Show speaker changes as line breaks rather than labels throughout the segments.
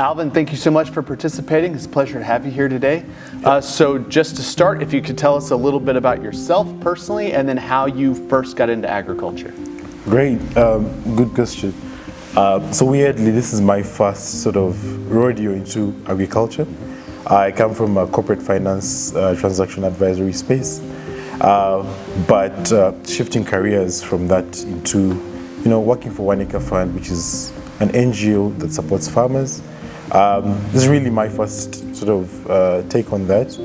Alvin, thank you so much for participating. It's a pleasure to have you here today. So just to start, if you could tell us a little bit about yourself personally and then how you first got into agriculture.
Great, good question. So weirdly, this is my first sort of rodeo into agriculture. I come from a corporate finance transaction advisory space, but shifting careers from that into, working for One Acre Fund, which is an NGO that supports farmers. This is really my first sort of take on that.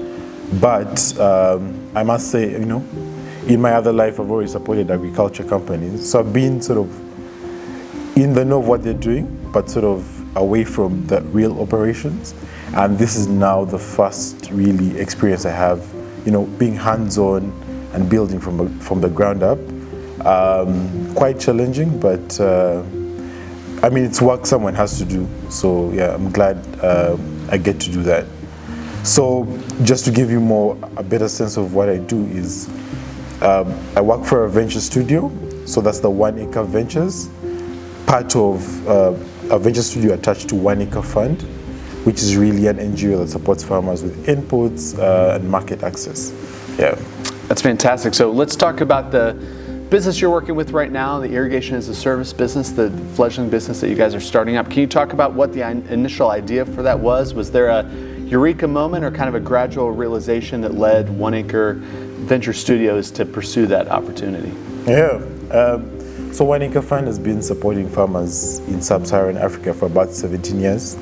But I must say, in my other life, I've always supported agriculture companies. So I've been sort of in the know of what they're doing, but sort of away from the real operations. And this is now the first really experience I have, being hands-on and building from the ground up. Quite challenging, but it's work someone has to do. So yeah, I'm glad I get to do that. So just to give you a better sense of what I do is, I work for a venture studio. So that's the One Acre Ventures, part of a venture studio attached to One Acre Fund, which is really an NGO that supports farmers with inputs and market access. Yeah.
That's fantastic. So let's talk about the business you're working with right now, the Irrigation as a Service business, the fledgling business that you guys are starting up. Can you talk about what the initial idea for that was? Was there a eureka moment or kind of a gradual realization that led One Acre Venture Studios to pursue that opportunity?
Yeah. So One Acre Fund has been supporting farmers in sub-Saharan Africa for about 17 years,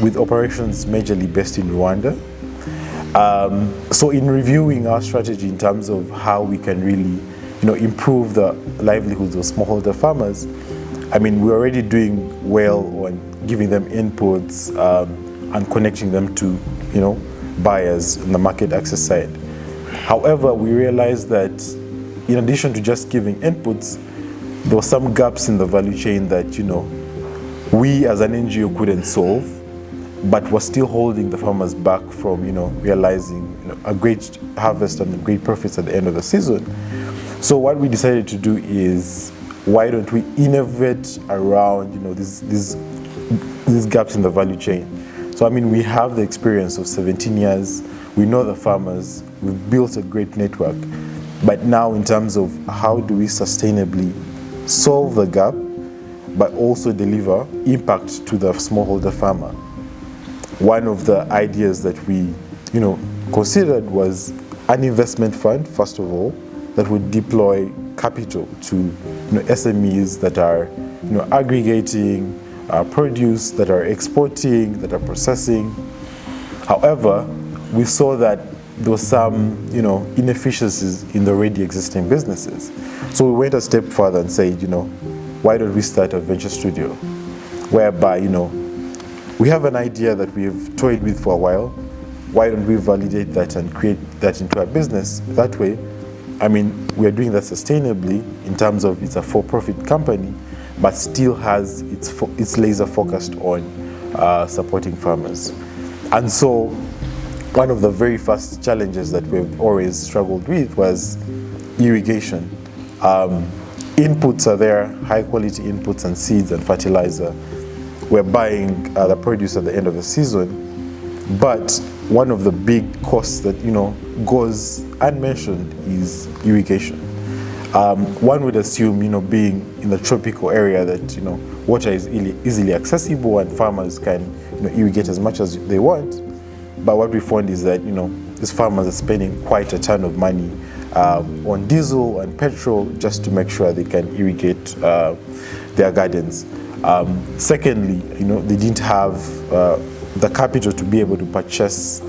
with operations majorly based in Rwanda. So in reviewing our strategy in terms of how we can really, improve the livelihoods of smallholder farmers, we're already doing well on giving them inputs and connecting them to, buyers on the market access side. However, we realized that in addition to just giving inputs, there were some gaps in the value chain that, we as an NGO couldn't solve, but were still holding the farmers back from, realizing a great harvest and great profits at the end of the season. So what we decided to do is, why don't we innovate around, these gaps in the value chain? So we have the experience of 17 years. We know the farmers. We've built a great network. But now, in terms of how do we sustainably solve the gap, but also deliver impact to the smallholder farmer? One of the ideas that we, considered was an investment fund, first of all, that would deploy capital to, SMEs that are, aggregating produce, that are exporting, that are processing. However, we saw that there were some, inefficiencies in the already existing businesses. So we went a step further and said, why don't we start a venture studio, whereby, we have an idea that we've toyed with for a while. Why don't we validate that and create that into a business? That way, we are doing that sustainably in terms of it's a for-profit company, but still has its laser focused on supporting farmers. And so, one of the very first challenges that we've always struggled with was irrigation. Inputs are there, high quality inputs and seeds and fertilizer. We're buying the produce at the end of the season, but one of the big costs that goes unmentioned is irrigation. One would assume, being in the tropical area, that water is easily accessible and farmers can irrigate as much as they want. But what we found is that these farmers are spending quite a ton of money on diesel and petrol just to make sure they can irrigate their gardens. Secondly, they didn't have the capital to be able to purchase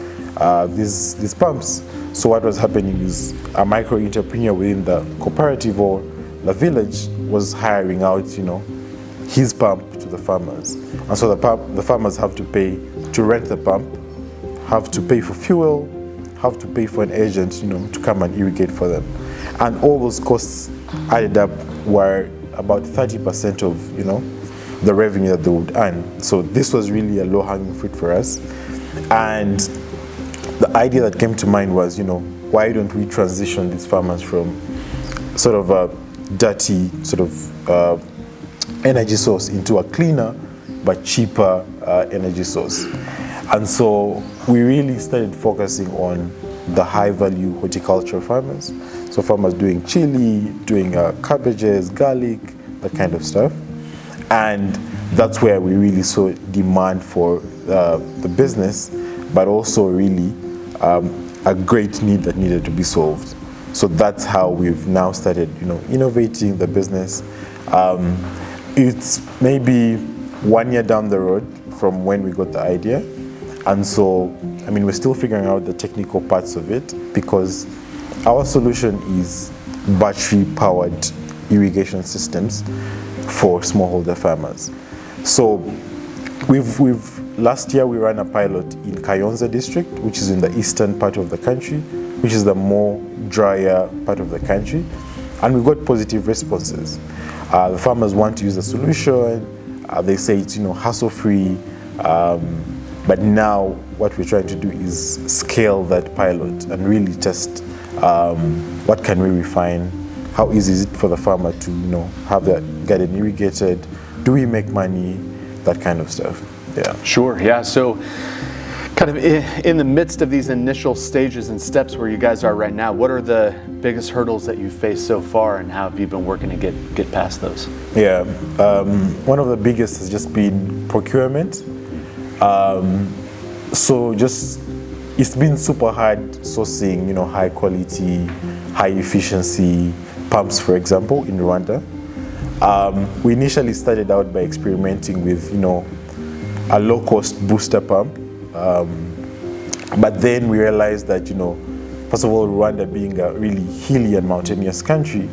these pumps. So what was happening is a micro entrepreneur within the cooperative or the village was hiring out, his pump to the farmers. And so the farmers have to pay to rent the pump, have to pay for fuel, have to pay for an agent, to come and irrigate for them. And all those costs added up were about 30% of, the revenue that they would earn. So this was really a low-hanging fruit for us. And the idea that came to mind was, why don't we transition these farmers from sort of a dirty sort of energy source into a cleaner but cheaper energy source. And so we really started focusing on the high-value horticulture farmers. So farmers doing chili, doing cabbages, garlic, that kind of stuff. And that's where we really saw demand for the business, but also really a great need that needed to be solved. So that's how we've now started, innovating the business. It's maybe 1 year down the road from when we got the idea. And so, we're still figuring out the technical parts of it, because our solution is battery-powered irrigation systems for smallholder farmers. So last year we ran a pilot in Kayonza district, which is in the eastern part of the country, which is the more drier part of the country, and we got positive responses. The farmers want to use the solution. They say it's hassle-free, but now what we're trying to do is scale that pilot and really test what can we refine. How easy is it for the farmer to have the garden irrigated? Do we make money? That kind of stuff. Yeah. Sure.
Yeah. So, kind of in the midst of these initial stages and steps where you guys are right now, what are the biggest hurdles that you've faced so far, and how have you been working to get past those?
Yeah. One of the biggest has just been procurement. So it's been super hard sourcing, high quality, high efficiency pumps, for example, in Rwanda. We initially started out by experimenting with, a low-cost booster pump. But then we realized that, first of all, Rwanda being a really hilly and mountainous country,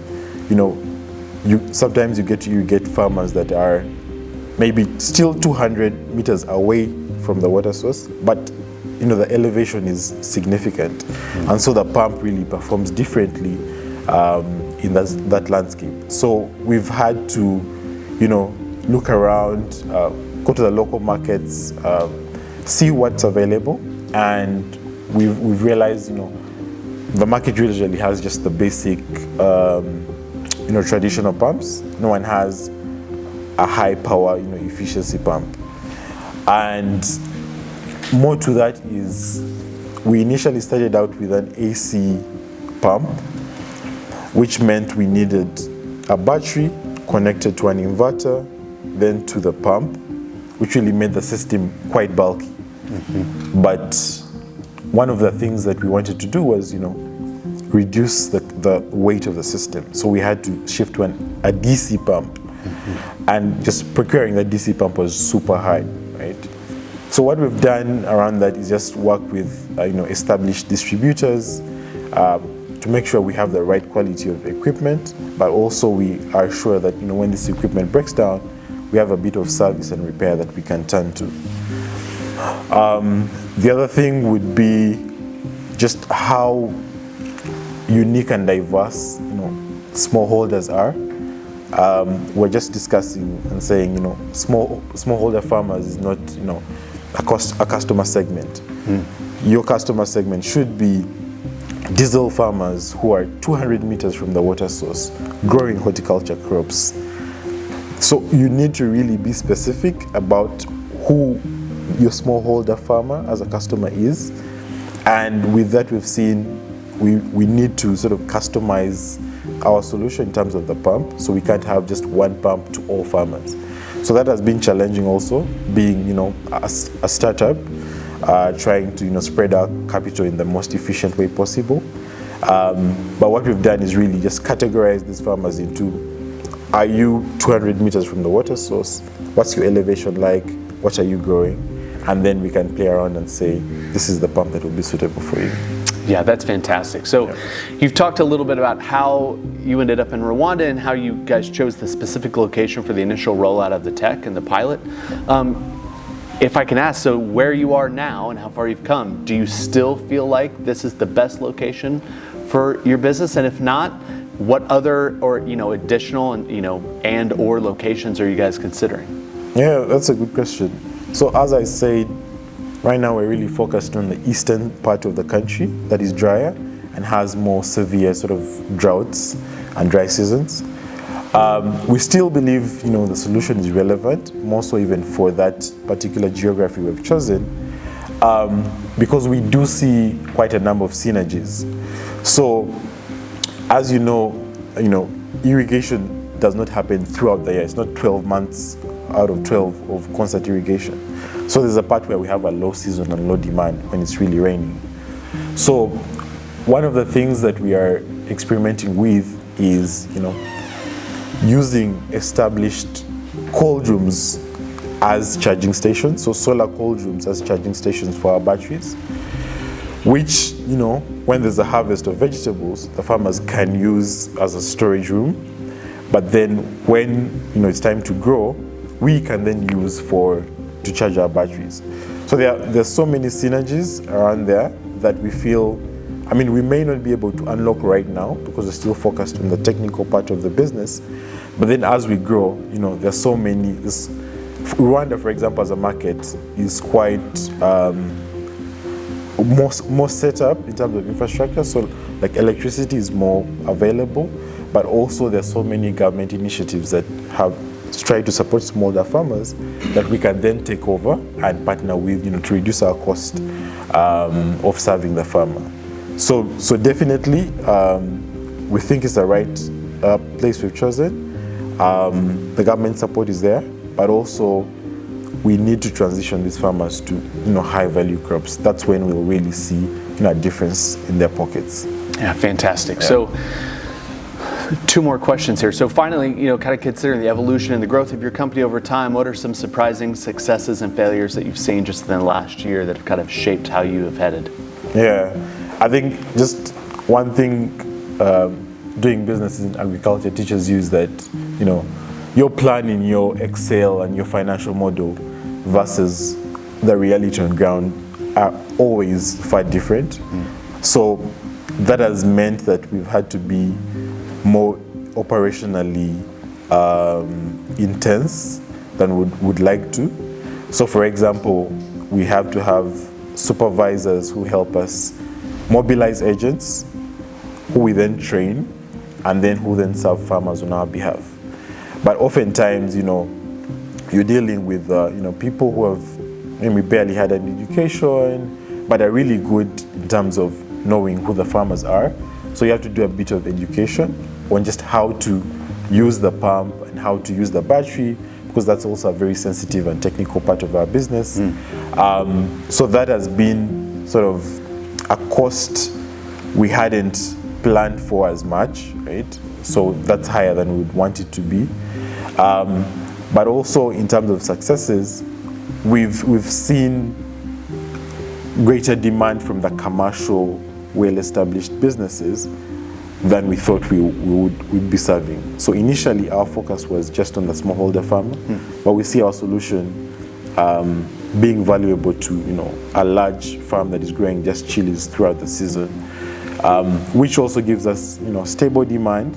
sometimes you get to irrigate farmers that are maybe still 200 meters away from the water source, but the elevation is significant. And so the pump really performs differently in that landscape. So we've had to, look around, go to the local markets, see what's available, and we've realized, the market usually has just the basic, traditional pumps. No one has a high power, efficiency pump. And more to that is, we initially started out with an AC pump, which meant we needed a battery connected to an inverter, then to the pump, which really made the system quite bulky. Mm-hmm. But one of the things that we wanted to do was, reduce the weight of the system. So we had to shift to a DC pump. Mm-hmm. And just procuring that DC pump was super hard, right? So what we've done around that is just work with, established distributors, to make sure we have the right quality of equipment, but also we are sure that when this equipment breaks down, we have a bit of service and repair that we can turn to. The other thing would be just how unique and diverse smallholders are. We're just discussing and saying smallholder farmers is not a customer segment. Your customer segment should be diesel farmers who are 200 meters from the water source, growing horticulture crops. So you need to really be specific about who your smallholder farmer as a customer is. And with that, we've seen we need to sort of customize our solution in terms of the pump. So we can't have just one pump to all farmers. So that has been challenging also, being a startup, trying to spread our capital in the most efficient way possible. But what we've done is really just categorize these farmers into, are you 200 meters from the water source? What's your elevation like? What are you growing? And then we can play around and say, this is the pump that will be suitable for you.
Yeah, that's fantastic. So you've talked a little bit about how you ended up in Rwanda and how you guys chose the specific location for the initial rollout of the tech and the pilot. If I can ask, so where you are now and how far you've come, do you still feel like this is the best location for your business? And if not, what other or additional and or locations are you guys considering?
Yeah, that's a good question. So as I said, right now we're really focused on the eastern part of the country that is drier and has more severe sort of droughts and dry seasons. We still believe, the solution is relevant, more so even for that particular geography we've chosen, because we do see quite a number of synergies. So, as you know, irrigation does not happen throughout the year. It's not 12 months out of 12 of constant irrigation. So there's a part where we have a low season and low demand when it's really raining. So one of the things that we are experimenting with is, using established cold rooms as charging stations, so solar cold rooms as charging stations for our batteries, which, when there's a harvest of vegetables, the farmers can use as a storage room. But then when it's time to grow, we can then use to charge our batteries. So there's so many synergies around there that we feel, we may not be able to unlock right now because we're still focused on the technical part of the business. But then as we grow, there's so many. Rwanda, for example, as a market is quite more set up in terms of infrastructure. So like electricity is more available. But also there's so many government initiatives that have tried to support smallholder farmers that we can then take over and partner with, to reduce our cost of serving the farmer. So definitely, we think it's the right place we've chosen. The government support is there, but also we need to transition these farmers to, high value crops. That's when we'll really see, a difference in their pockets.
Yeah, fantastic. Yeah. So, two more questions here. So finally, kind of considering the evolution and the growth of your company over time, what are some surprising successes and failures that you've seen just in the last year that have kind of shaped how you have headed?
Yeah, I think just one thing doing business in agriculture teaches you is that, your plan in your Excel and your financial model versus the reality on ground are always far different. So that has meant that we've had to be more operationally intense than would like to. So for example, we have to have supervisors who help us mobilize agents, who we then train, and then who then serve farmers on our behalf. But oftentimes, you're dealing with people who have maybe barely had an education, but are really good in terms of knowing who the farmers are. So you have to do a bit of education on just how to use the pump and how to use the battery, because that's also a very sensitive and technical part of our business. So that has been sort of a cost we hadn't planned for as much, right? So that's higher than we would want it to be. But also in terms of successes, we've seen greater demand from the commercial, well-established businesses than we thought we would be serving. So initially our focus was just on the smallholder farmer, but we see our solution being valuable to a large farm that is growing just chilies throughout the season, which also gives us stable demand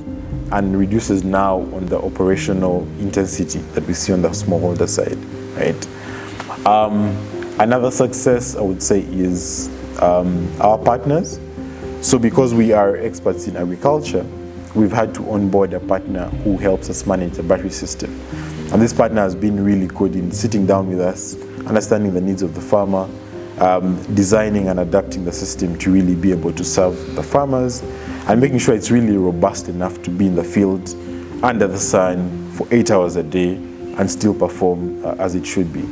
and reduces now on the operational intensity that we see on the smallholder side, right? Another success I would say is our partners. So because we are experts in agriculture, we've had to onboard a partner who helps us manage the battery system. And this partner has been really good in sitting down with us, understanding the needs of the farmer, designing and adapting the system to really be able to serve the farmers, and making sure it's really robust enough to be in the field under the sun for 8 hours a day and still perform as it should be.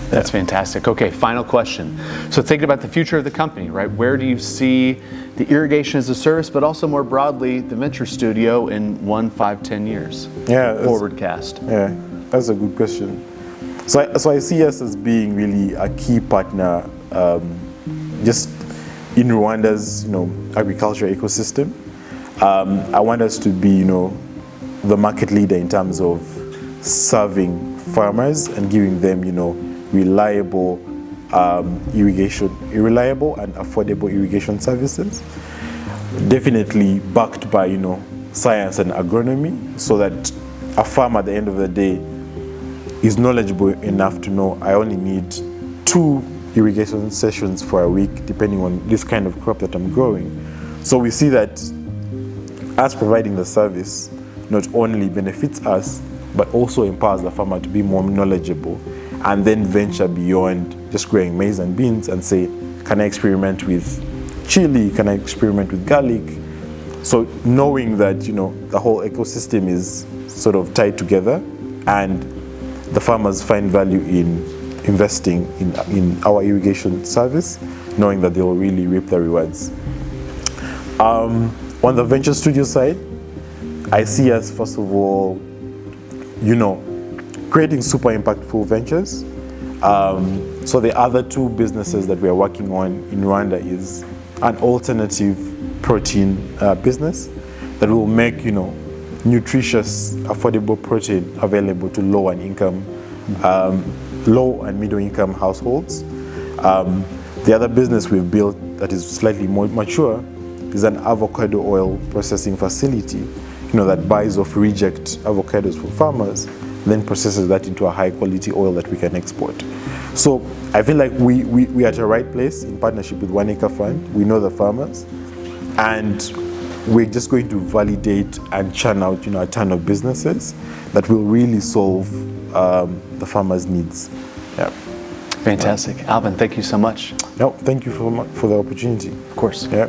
That's fantastic. Okay, final question. So thinking about the future of the company, right? Where do you see the irrigation as a service, but also more broadly, the Venture Studio in 1, 5, 10 years?
Yeah.
Forwardcast.
Yeah, that's a good question. So I see us as being really a key partner just in Rwanda's agriculture ecosystem. I want us to be the market leader in terms of serving farmers and giving them reliable reliable and affordable irrigation services, definitely backed by science and agronomy, so that a farmer at the end of the day is knowledgeable enough to know I only need 2 irrigation sessions for a week depending on this kind of crop that I'm growing. So we see that as providing the service, not only benefits us, but also empowers the farmer to be more knowledgeable, and then venture beyond just growing maize and beans and say, can I experiment with chili? Can I experiment with garlic? So knowing that, the whole ecosystem is sort of tied together, and the farmers find value in investing in our irrigation service, knowing that they will really reap the rewards. On the Venture Studio side, I see us, first of all, creating super impactful ventures. So the other two businesses that we are working on in Rwanda is an alternative protein business that will make, nutritious, affordable protein available to low and middle income households. The other business we've built that is slightly more mature is an avocado oil processing facility, that buys off reject avocados from farmers, then processes that into a high quality oil that we can export. So I feel like we are at the right place in partnership with One Acre Fund. We know the farmers, and we're just going to validate and churn out, a ton of businesses that will really solve the farmers' needs. Yeah.
Fantastic. Alvin, thank you so much.
No, thank you for the opportunity.
Of course.
Yeah.